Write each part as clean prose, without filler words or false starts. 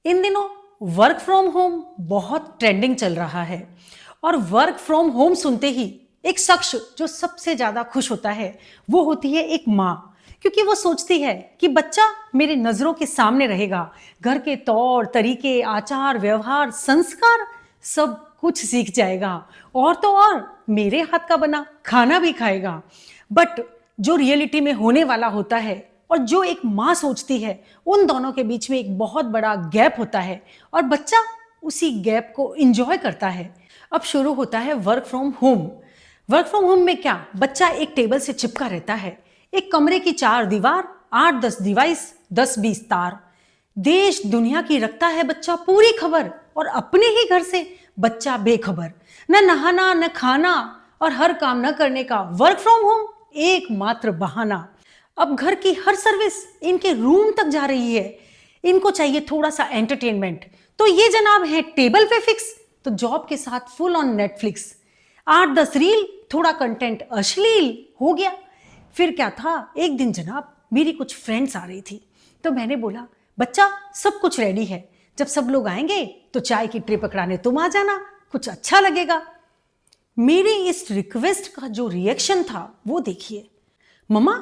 इन दिनों work from home बहुत trending चल रहा है और वर्क फ्रॉम होम सुनते ही एक शख्स जो सबसे ज्यादा खुश होता है वो होती है एक माँ, क्योंकि वो सोचती है कि बच्चा मेरी नजरों के सामने रहेगा, घर के तौर तरीके, आचार व्यवहार, संस्कार सब कुछ सीख जाएगा और तो और मेरे हाथ का बना खाना भी खाएगा। बट जो रियलिटी में होने वाला होता है और जो एक माँ सोचती है, उन दोनों के बीच में एक बहुत बड़ा गैप होता है और बच्चा उसी गैप को एंजॉय करता है। अब शुरू होता है work from home. Work from home में क्या, बच्चा एक टेबल से चिपका रहता है, एक कमरे की चार दीवार, 8-10 डिवाइस, 10-20 तार, देश दुनिया की रखता है बच्चा पूरी खबर और अपने ही घर से बच्चा बेखबर, न नहाना न खाना और हर काम न करने का वर्क फ्रॉम होम एकमात्र बहाना। अब घर की हर सर्विस इनके रूम तक जा रही है, इनको चाहिए थोड़ा सा एंटरटेनमेंट, तो ये जनाब है टेबल पे फिक्स, तो जॉब के साथ फुल ऑन नेटफ्लिक्स, 8-10 रील, थोड़ा कंटेंट अश्लील हो गया। फिर क्या था, एक दिन जनाब मेरी कुछ फ्रेंड्स आ रही थी, तो मैंने बोला बच्चा सब कुछ रेडी है, जब सब लोग आएंगे तो चाय की ट्रे पकड़ाने तुम आ जाना, कुछ अच्छा लगेगा। मेरी इस रिक्वेस्ट का जो रिएक्शन था वो देखिए। मम्मा,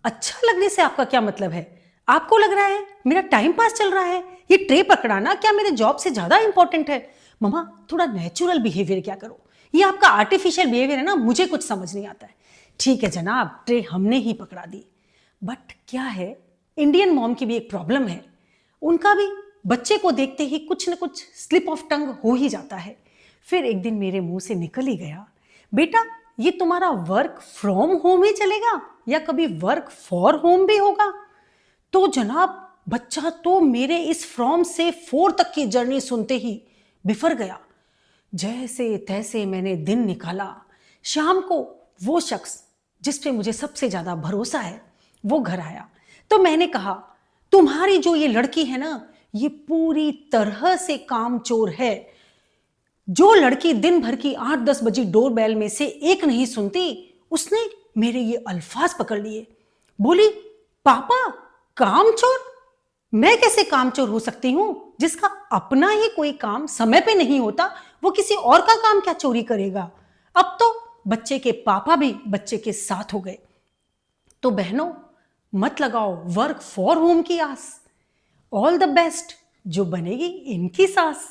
अच्छा लगने से आपका क्या मतलब है? आपको लग रहा है मेरा टाइम पास चल रहा है? ये ट्रे पकड़ाना क्या मेरे जॉब से ज्यादा इंपॉर्टेंट है? मम्मा, थोड़ा नेचुरल बिहेवियर क्या करो, ये आपका आर्टिफिशियल बिहेवियर है ना, मुझे कुछ समझ नहीं आता है। ठीक है जनाब, ट्रे हमने ही पकड़ा दी। बट क्या है, इंडियन मॉम की भी एक प्रॉब्लम है, उनका भी बच्चे को देखते ही कुछ न कुछ स्लिप ऑफ टंग हो ही जाता है। फिर एक दिन मेरे मुंह से निकल ही गया, बेटा ये तुम्हारा वर्क फ्रॉम होम ही चलेगा या कभी वर्क फॉर होम भी होगा? तो जनाब बच्चा तो मेरे इस फ्रॉम से फोर तक की जर्नी सुनते ही बिफर गया। जैसे तैसे मैंने दिन निकाला, शाम को वो शख्स जिस पे मुझे सबसे ज्यादा भरोसा है वो घर आया, तो मैंने कहा तुम्हारी जो ये लड़की है ना, ये पूरी तरह से कामचोर है। जो लड़की दिन भर की 8-10 बजी डोरबेल में से एक नहीं सुनती, उसने मेरे ये अल्फाज पकड़ लिए। बोली पापा कामचोर? मैं कैसे कामचोर हो सकती हूं, जिसका अपना ही कोई काम समय पे नहीं होता वो किसी और का काम क्या चोरी करेगा? अब तो बच्चे के पापा भी बच्चे के साथ हो गए। तो बहनों, मत लगाओ वर्क फॉर होम की आस। ऑल द बेस्ट जो बनेगी इनकी सास।